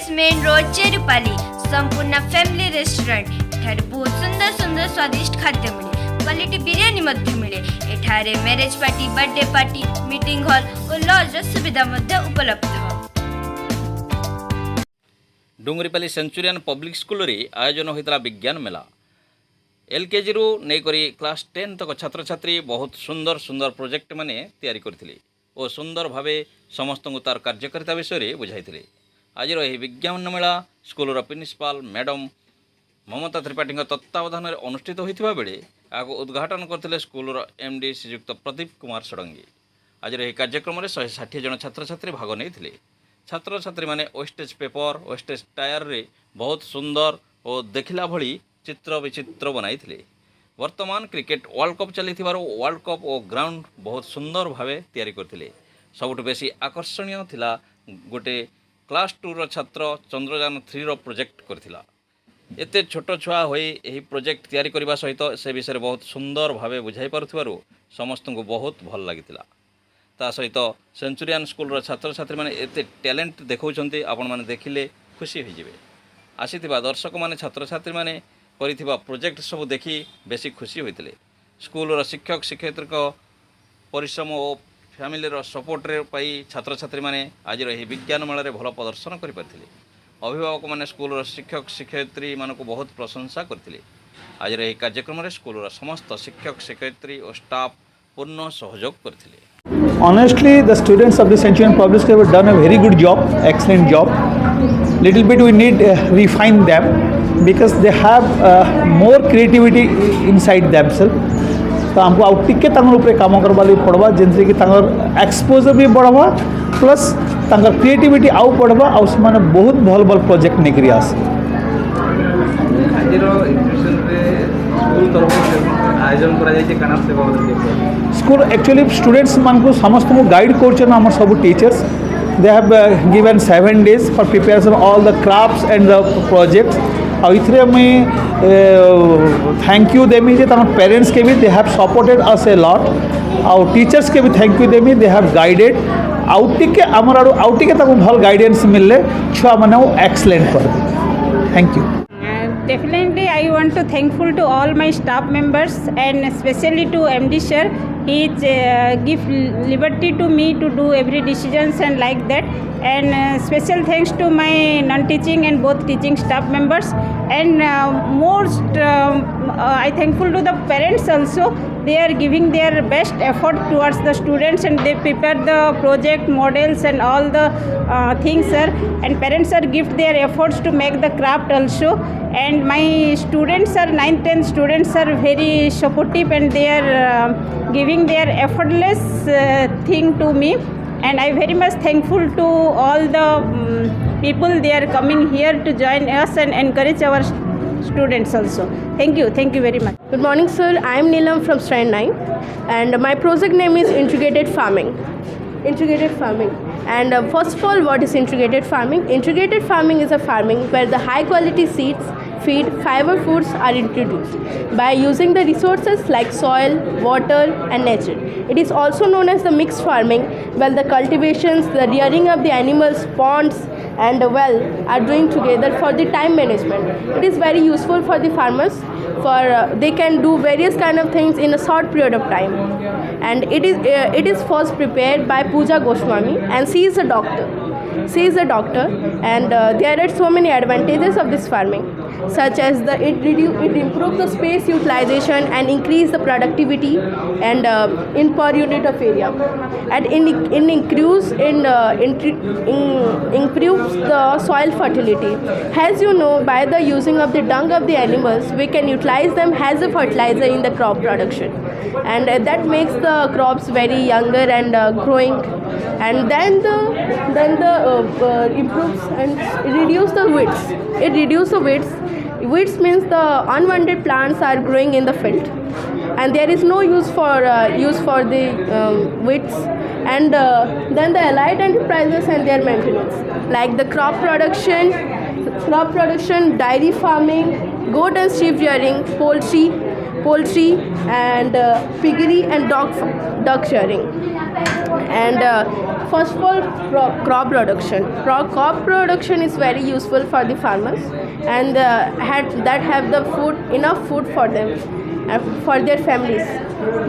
College main road चेरुपाली संपूर्ण family restaurant एठारे बहुत सुंदर सुंदर स्वादिष्ट खाद्य मिले क्वालिटी बिरयानी मध्य मिले एठारे marriage party birthday party meeting hall और लॉज सुविधा मध्य उपलब्ध डुंगरीपाली सेंचुरियन पब्लिक स्कूल रे आयोजन होता विज्ञान मेला एलकेजी रु नहीं क्लास 10 तक छात्र छात्री बहुत सुंदर सुंदर प्रोजेक्ट माने तैयारी करथिले और सुंदर भावे समस्त को तार कार्यकारिता विषय बुझाई आज यह विज्ञान मेला स्कूल प्रिंसिपाल मैडम ममता त्रिपाठी तत्वावधान में अनुष्ठित होता बेले यहाँ उद्घाटन करते स्कूल एमडी श्रीयुक्त प्रदीप कुमार षडंगी आज यह कार्यक्रम में 160 जन छात्र छात्री भाग नहीं छात्र छात्री मैंने वेस्टेज पेपर वेस्टेज टायर रे बहुत सुंदर और देखला भली चित्र विचित्र बनाई वर्तमान क्रिकेट वर्ल्ड कप चली वर्ल्ड कप और ग्राउंड बहुत सुंदर भावे तैयारी करथिले सबुठ बेसी आकर्षणीय थिला गोटे क्लास 2 रो छात्र चंद्रयान 3 रो प्रोजेक्ट करथिला एते छोट छुआ होई एही प्रोजेक्ट तैयारी करबा सहित से विषय बहुत सुंदर भावे बुझाई पारुथिबारु समस्त को बहुत भल लागितिला ता सहित सेंचुरियन स्कूल रो छात्र छात्री माने एते टैलेंट देखौचंती आपण माने देखिले खुशी होई जिवे आसीथिबा दर्शक माने छात्र छात्री माने करिथिबा प्रोजेक्ट सब देखि बेसी खुशी होइतिले स्कूल रो शिक्षक शिक्षयित्री को परिश्रम और फैमिली रो सपोर्ट रे पाई छात्र छात्री माने आज रही विज्ञान मेला रे भल प्रदर्शन करि पारथिले अभिभावक माने स्कूल रो शिक्षक शिक्षयित्री मान को बहुत प्रशंसा करथिले आज रही कार्यक्रम रे स्कूल रो समस्त शिक्षक शिक्षयित्री और स्टाफ पूर्ण सहयोग करथिले Honestly, the students of the Centurion Public School have done a very good job, excellent job. Little bit we need refine them because they have more creativity inside themselves. तो हमको आउ टिके तांगर ऊपर काम करबा ਲਈ पड़वा जिनसे कि तांगर एक्सपोजर भी बढ़वा प्लस तांगर क्रिएटिविटी आउ पड़वा और उसमें बहुत भल भल प्रोजेक्ट निकरी आस आजिरो इंप्रेशन रे स्कूल तरफ से आयोजन करा जाय छै काना से बहुत स्कूल एक्चुअली स्टूडेंट्स मान को समस्त को गाइड करछन हमर सब teachers they have given 7 days for preparation all the crafts and the projects और इथरे में थैंक यू देमी जे तम पेरेंट्स के भी they have supported us a lot और टीचर्स के भी thank you them they have guided आउटिके हमर आउटिके तक भल गाइडेंस मिलले छुआ माने एक्सीलेंट कर thank you Definitely, I want to thankful to all my staff members and especially to MD sir. He give liberty to me to do every decisions and like that. And special thanks to my non-teaching and both teaching staff members. And most I thankful to the parents also. They are giving their best effort towards the students and they prepare the project models and all the things sir. And parents are give their efforts to make the craft also. And my students are 9th 10th students are very supportive and they are giving their effortless thing to me. And I very much thankful to all the people they are coming here to join us and encourage our students also. Thank you very much. Good morning sir, I am Neelam from Strand 9 and my project name is integrated farming. And first of all, what is integrated farming? Integrated farming is a farming where the high quality seeds, feed, fiber foods are introduced by using the resources like soil, water and nature. It is also known as the mixed farming where the cultivations, the rearing of the animals, ponds and the well are doing together for the time management. It is very useful for the farmers for they can do various kind of things in a short period of time. And it is first prepared by Pooja Goswami and she is a doctor. And there are so many advantages of this farming such as it improves the space utilization and increase the productivity and in per unit of area and improves the soil fertility. As you know, by the using of the dung of the animals we can utilize them as a fertilizer in the crop production and that makes the crops very younger and growing and then the improves and reduce the weeds. It reduces the weeds. Weeds means the unwanted plants are growing in the field and there is no use for the weeds and then the allied enterprises and their maintenance like the crop production, dairy farming, goat and sheep rearing, poultry and piggery and dog rearing. And first of all, crop production. Crop production is very useful for the farmers, and that have the food, enough food for them, for their families.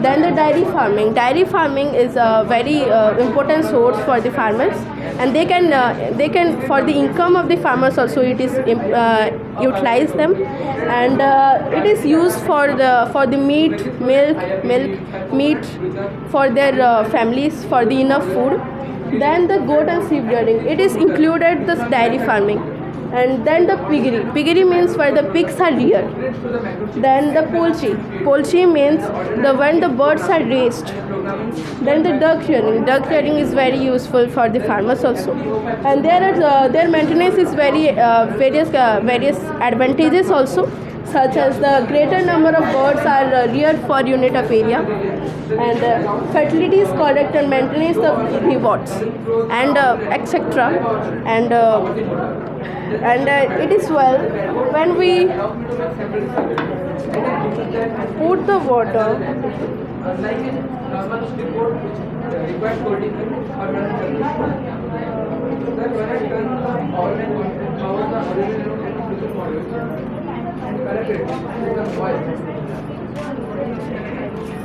Then the dairy farming. Dairy farming is a very important source for the farmers, and they can for the income of the farmers also it is utilize them, and it is used for the meat for their families, for the enough food. Then the goat and sheep rearing, it is included this dairy farming. And then the piggery means where the pigs are reared. Then the poultry means when the birds are raised. Then the duck rearing is very useful for the farmers also, and their maintenance is very various advantages also, such as the greater number of birds are reared per unit of area, and fertility is correct, and maintenance of rewards, and etc. And it is well when we put the water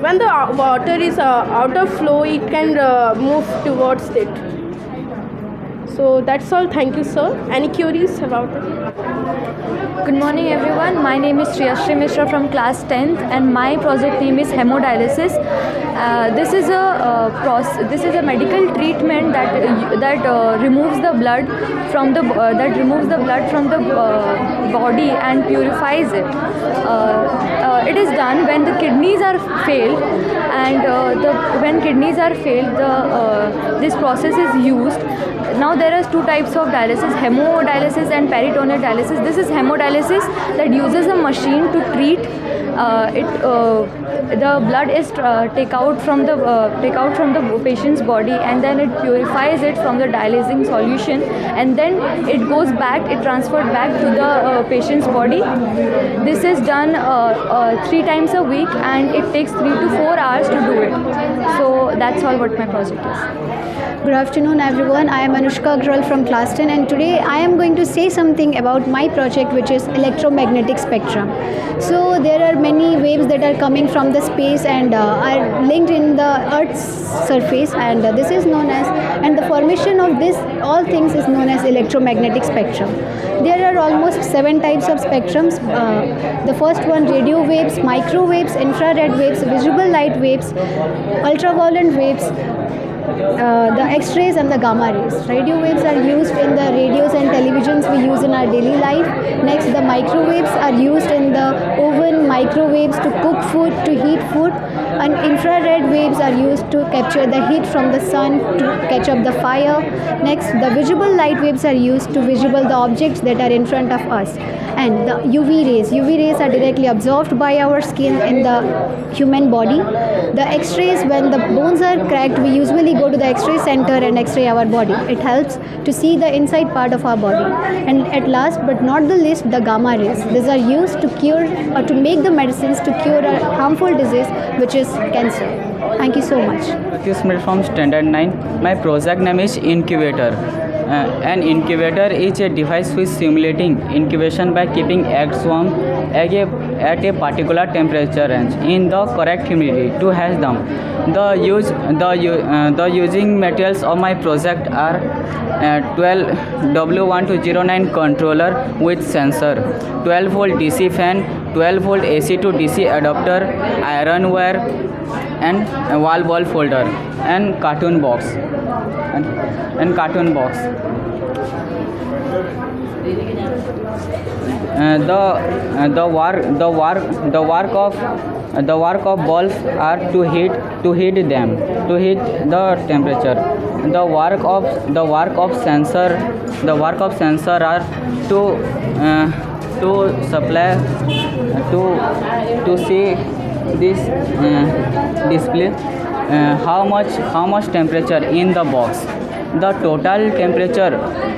when the water is out of flow, it can move towards it. So that's all. Thank you, sir. Any queries about it? Good morning everyone, my name is Shriyashri Mishra from class 10th, and my project name is hemodialysis. This is a medical treatment that removes the blood from the body and purifies it. It is done when the kidneys are failed, and when kidneys are failed, this process is used. Now there are two types of dialysis, hemodialysis and peritoneal dialysis. This is hemodialysis that uses a machine to treat the blood is take out from the patient's body, and then it purifies it from the dialysing solution, and then it goes back, it transferred back to the patient's body. This is done 3 times a week, and it takes 3 to 4 hours to do it. So that's all what my project is. Good afternoon everyone, I am Anushka Agrawal from class 10, and today I am going to say something about my project, which is electromagnetic spectrum. So there are many waves that are coming from the space and are linked in the Earth's surface, and this is known as, and the formation of this all things is known as electromagnetic spectrum. There are almost 7 types of spectrums. The first one, radio waves, microwaves, infrared waves, visible light waves, ultraviolet waves, the X-rays and the gamma rays. Radio waves are used in the radios and televisions we use in our daily life. Next, the microwaves are used in the oven, microwaves to cook food, to heat food, and infrared waves are used to capture the heat from the sun to catch up the fire. Next, the visible light waves are used to visible the objects that are in front of us. And the UV rays are directly absorbed by our skin in the human body. The X-rays, when the bones are cracked, we usually go to the X-ray center and X-ray our body. It helps to see the inside part of our body. And at last but not the least, the gamma rays. These are used to cure or to make the medicines to cure a harmful disease, which is cancer. Thank you so much. This is from Standard 9. My project name is Incubator. An incubator is a device which simulating incubation by keeping eggs warm at a particular temperature range in the correct humidity to hatch them. The using materials of my project are 12 W1209 controller with sensor, 12 volt DC fan, 12 volt AC to DC adapter, iron wire, and wall ball folder, and cartoon box. The work of bulbs are to heat the temperature. The work of sensor are to supply to see this display how much temperature in the box. the total temperature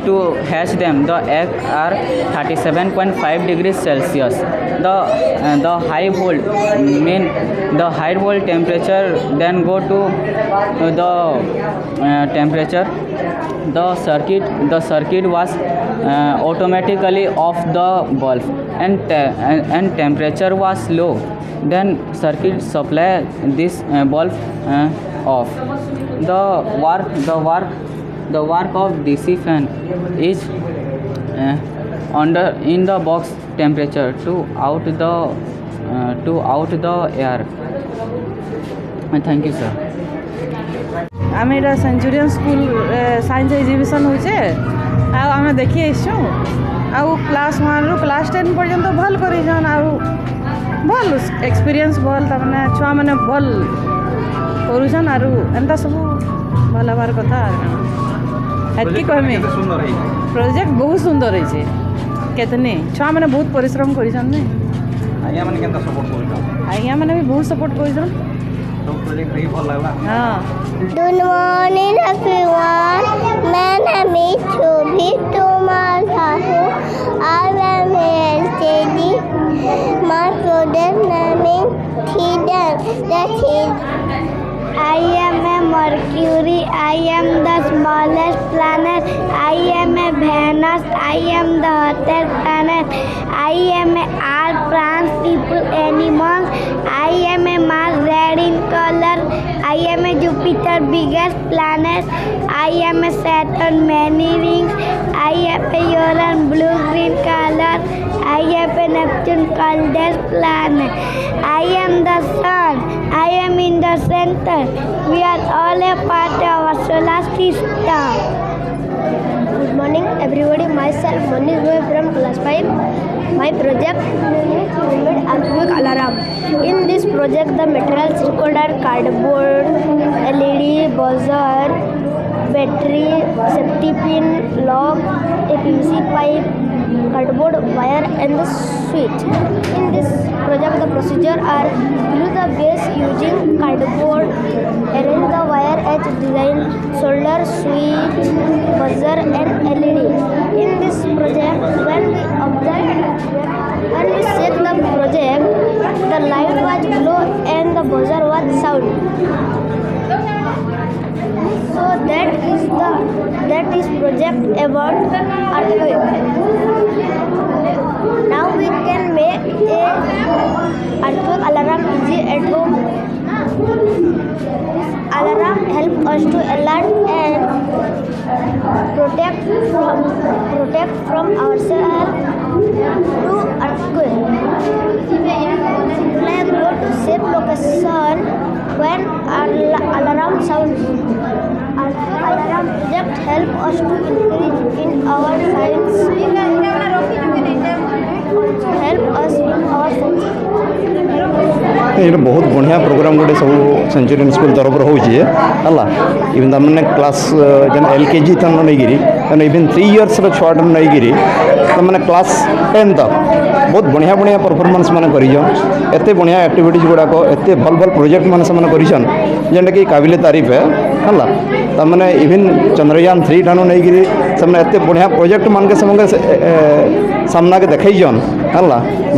to hatch them, the egg are 37.5 degrees Celsius. The high volt mean the high volt temperature then go to the temperature. The circuit was automatically off the bulb, and temperature was low. Then circuit supply this bulb off. The work of DC fan is under in the box temperature to out the air. Thank you, sir. आम एटा Centurion school science exhibition होचे आम देखी आसचु class 1 रु class 10 पर्यंत भल करिछन भल experience भल तमने छुआ माने भल करूछन एंता सब भल हबार कथा एतकी कहमे प्रोजेक्ट बहुत सुंदर है केतने छुआ माने बहुत परिश्रम करिछन ने आइया माने केनता सपोर्ट करिछन आइया माने भी बहुत सपोर्ट करिछन तो प्रोजेक्ट नहीं भल लागला हां Good morning everyone. My name is Shobhit Tomar Sahu. I am LKG. My project name is Hidden. That is, I am a Mercury. I am the smallest planet. I am a Venus. I am the hottest planet. I am a all plants, people, animals. I am a Mars, red in color. I am a Jupiter, biggest planet. I am a Saturn, many rings. I am a Uranus, blue green color. I am a Neptune, coldest planet. I am the sun. I am in the center. We are all a part of our solar system. Good morning everybody. Myself Monish Boy from class 5. My project name is Atomic Alarm. In this project the materials required are cardboard, LED, buzzer, battery, safety pin, lock, a PVC pipe, cardboard wire and the switch. In this project the procedure are glue the base using cardboard, arrange the wire as design, solder, switch, buzzer and LED. In this project when we set the project, the light was glow and the buzzer was sound. So that is project about earthquake. Now we can make a earthquake alarm easy at home. This alarm help us to alert and protect from ourselves to earthquake. Let's go to safe location when alarm sounds. Alarm project help us to increase in our science. Help us in our science. ये बहुत बढ़िया programme गोटे सब Centurion school तरफ होची है even तमने class जन एलकेजी तन नहींगिरी इवन 3 इयर्स छुआ नहींगिरी तमने क्लास 10 तक बहुत बढ़िया बढ़िया परफॉर्मेंस मैंने करिछन एते बढ़िया एक्टिविटीज गुड़ाक एते भल भल प्रोजेक्ट मैंने से करिछन जेनटा कि काबिले तारीफ है तमने इवन चंद्रयान 3 ठानु नहींगिरी से एते बढ़िया प्रोजेक्ट मान के सामना के देखन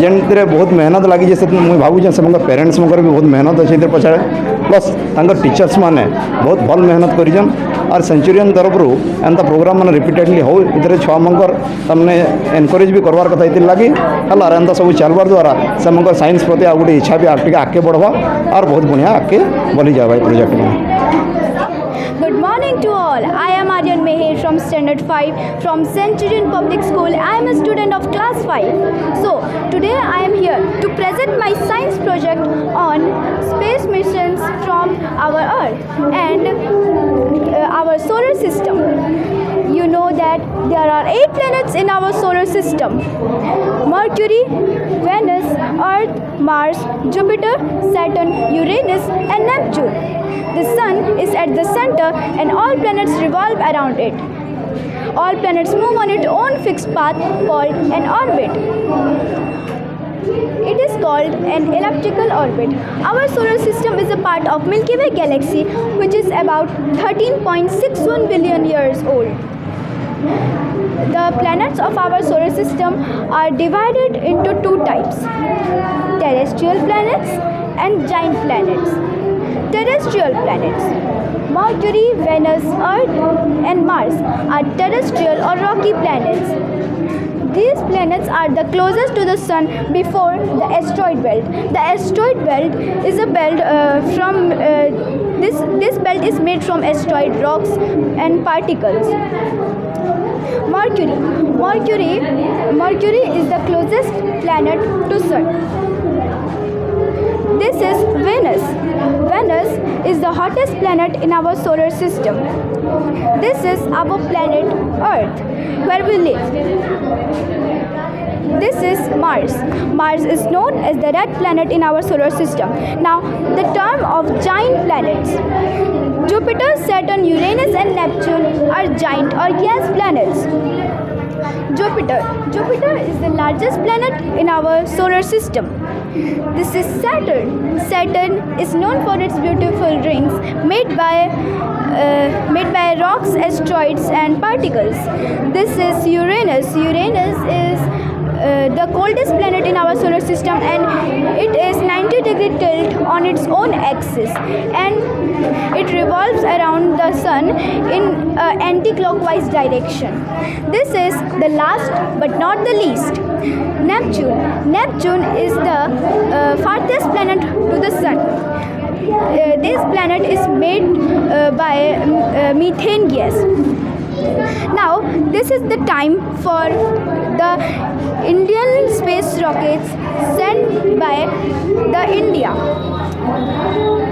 जेन बहुत मेहनत लगी मुझे भावुँ से पेरेंट्स मगर भी बहुत मेहनत अच्छे पछाड़े प्लस तंकर टीचर्स माने बहुत भल मेहनत करिछन और सेंचुरियन तरफ एंता प्रोग्राम मैंने रिपीटेडली हो इधर छुआ मंकर तमने एनकरेज भी करवार कथा ये लगी है एंता सब चलवार द्वारा से साइंस प्रति आ गोटे इच्छा भी आगे आगे बढ़वा और बहुत बढ़िया आगे बढ़ी जाए प्रोजेक्ट में. Good morning to all. I am Aryan Meher from Standard 5 from Centurion Public School. I am a student of class 5. So today I am here to present my science project on space missions from our Earth and our solar system. You know that there are 8 planets in our solar system: Mercury, Venus, Earth, Mars, Jupiter, Saturn, Uranus and Neptune. The sun is at the center and all planets revolve around it. All planets move on its own fixed path called an orbit. It is called an elliptical orbit. Our solar system is a part of Milky Way galaxy, which is about 13.61 billion years old. The planets of our solar system are divided into two types: terrestrial planets and giant planets. Terrestrial planets: Mercury, Venus, Earth, and Mars are terrestrial or rocky planets. These planets are the closest to the Sun before the asteroid belt. The asteroid belt is a belt this belt is made from asteroid rocks and particles. Mercury is the closest planet to Sun. This is Venus. Venus is the hottest planet in our solar system. This is our planet Earth, where we live. This is Mars. Mars is known as the red planet in our solar system. Now, the term of giant planets. Jupiter, Saturn, Uranus, and Neptune are giant or gas planets. Jupiter is the largest planet in our solar system. This is Saturn. Saturn is known for its beautiful rings made by rocks, asteroids, and particles. This is Uranus. Uranus is the coldest planet in our solar system, and it is 90-degree tilt on its own axis, and it revolves around the Sun in anti-clockwise direction. This is the last but not the least, Neptune. Neptune is the farthest planet to the Sun. This planet is made by methane gas. Now, this is the time for the Indian space rockets sent by the India.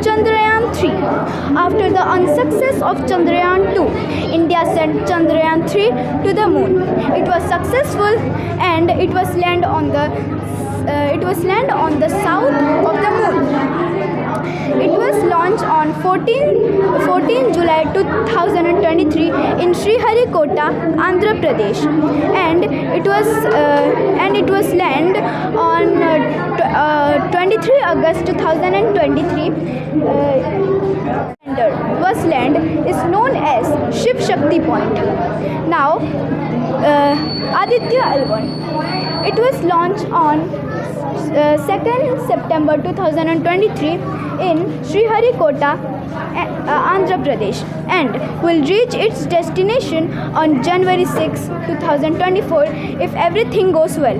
Chandrayaan 3. After the unsuccess of Chandrayaan 2, India sent Chandrayaan 3 to the moon. It was successful, and it was land on the south of the moon. It was launched on 14 July 2023 in Sriharikota, Andhra Pradesh, and it was land on 23 August 2023. Was land is known as Shiv Shakti Point. Now, Aditya L1. It was launched on 2nd September 2023 in Sriharikota, Andhra Pradesh, and will reach its destination on January 6, 2024 if everything goes well.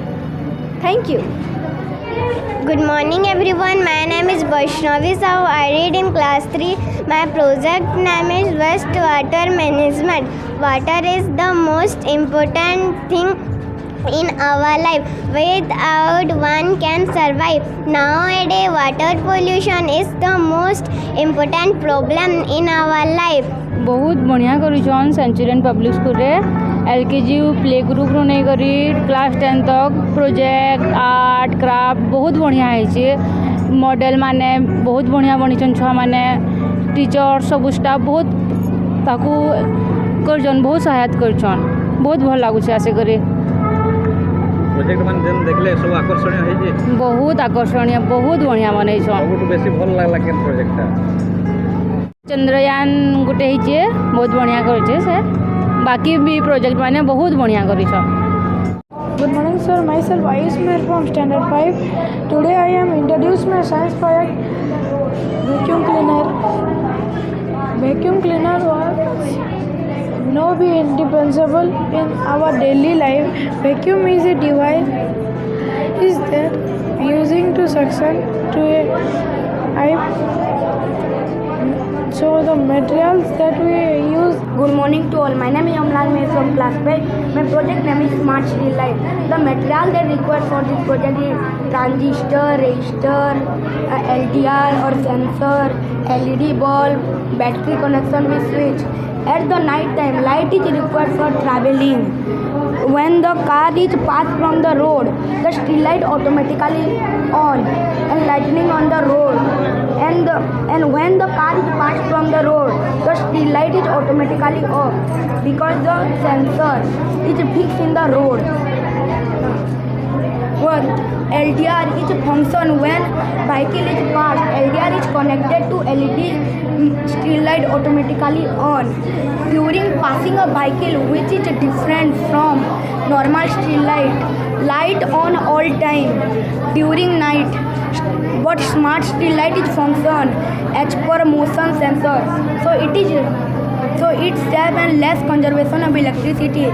Thank you. Good morning everyone, my name is Vaishnavi Sahu. I read in class 3. My project name is Wastewater Management. Water is the most important thing in our life. Without one can survive. Nowadays, water pollution is the most important problem in our life. बहुत बढ़िया करूछन Centurion public school रे LKG play group रो नहीं करी class 10 तक project art craft बहुत बढ़िया है model माने बहुत बढ़िया बनीछन छुआ माने टीचर सब स्टाफ बहुत ताकू करजन बहुत सहायता करछन बहुत भल लागुछे आसे करे प्रोजेक्ट मान जन देखले सब आकर्षणीय है जे बहुत आकर्षणीय बहुत बढ़िया बनैछन बहुत बेसी भल लागला के प्रोजेक्ट चंद्रयान गोटे है बहुत बढ़िया करे से बाकी भी प्रोजेक्ट माने बहुत बढ़िया करी छ Good morning sir, myself Ayush Mer from standard 5. Today I am introduce my science project vacuum cleaner. Vacuum cleaner was no be indispensable in our daily life. Vacuum is a device is that using to suction to a pipe. So the materials that we use. Good morning to all. My name is Amlan May from class 5. My project name is Smart City Light. The material that required for this project is transistor, resistor, LDR or sensor, LED bulb, battery connection with switch. At the night time, light is required for traveling. When the car is passed from the road, the street light automatically on and lightning on the road. And when the car is passed from the road, the street light is automatically off because the sensor is fixed in the road. LDR is function when vehicle is passed. LDR is connected to LED street light automatically on. During passing a vehicle which is different from normal street light on all time. During night, but smart street light is function as per motion sensor. So it saves and less conservation of electricity.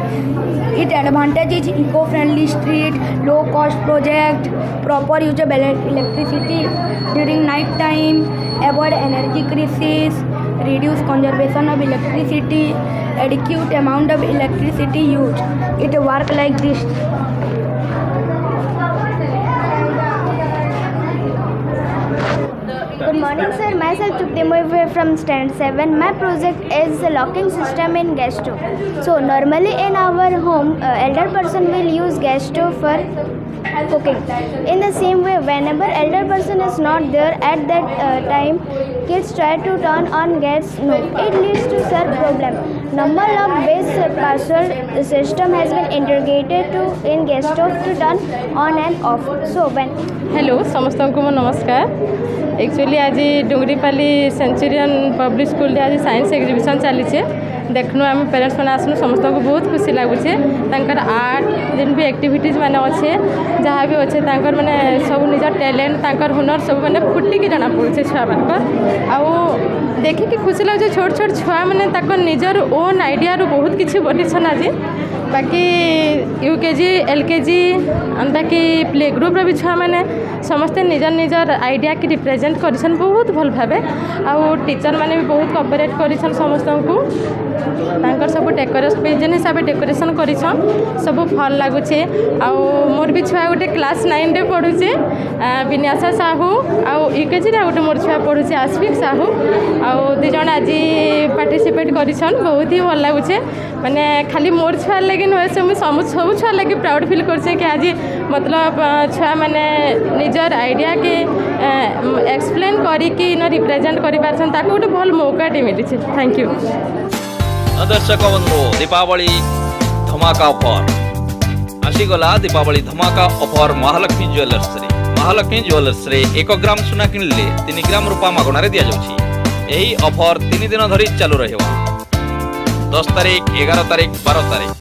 Its advantage is eco-friendly street, low-cost project, proper use of electricity during night time, avoid energy crisis, reduce conservation of electricity, adequate amount of electricity used. It works like this. Good morning, sir. Myself Chukti from stand 7. My project is the locking system in gas stove. So normally in our home, elder person will use gas stove for cooking. In the same way, whenever elder person is not there at that time, kids try to turn on gas. No, it leads to serve problem. Number of base password system has been integrated in gas stove to turn on and off. So when hello समस्त को मो नमस्कार actually आज डुंगरीपाली Centurion public school आज science exhibition चली देखनु आम parents मैंने आसनु समस्त को बहुत खुशी लगुचे आर्ट जिन भी एक्टिविटीज मैंने अच्छे जहाँ भी अच्छे मैंने सब निज टैलेंट हुनर सब मैंने फुटिकी जना पड़े छुआ मान देखिकी खुशी लगे छोट छोट छुआ मैंने निजर ओन आइडिया बहुत किसी बनीछन आज बाकी UKG LKG बाकी प्ले ग्रुप भी छुआ मैंने समस्ते निजर निजर आइडिया की रिप्रेजेंट करिसन बहुत भल भावे आउ टीचर मैंने भी बहुत कोऑपरेट करिसन समस्त को सब डेकोरेशन हिसाब से डेकोरेशन करिसन सब भल लगुचे आउ मोर भी छुआ गोटे क्लास 9 रे पढ़ुचे विन्यासा साहू आउ UKG रे गोटे मोर छुआ पढ़ुचे आस्विक साहू आउ दु जण आज पार्टिसिपेट करिसन बहुत ही भल लगुचे माने खाली मोर छुआ लगे नुहे से सब छुआ लगे प्राउड फील करछे कि आज मतलब छुआ मैंने निजर आइडिया के एक्सप्लेन करी कि न रिप्रेजेंट करि पारछन ताको गोटे भल मौकाटे मिली थैंक यू दर्शक बंधु दीपावली धमाका ऑफर आसीगला दीपावली धमाका ऑफर महालक्ष्मी ज्वेलर्स रे 1 ग्राम सुना किनले 3 ग्राम रूपा मागणार दिया जाउछि एही ऑफर 3 दिन धरि चालू रहबा 10 तारिख 11 तारिख 12 तारिख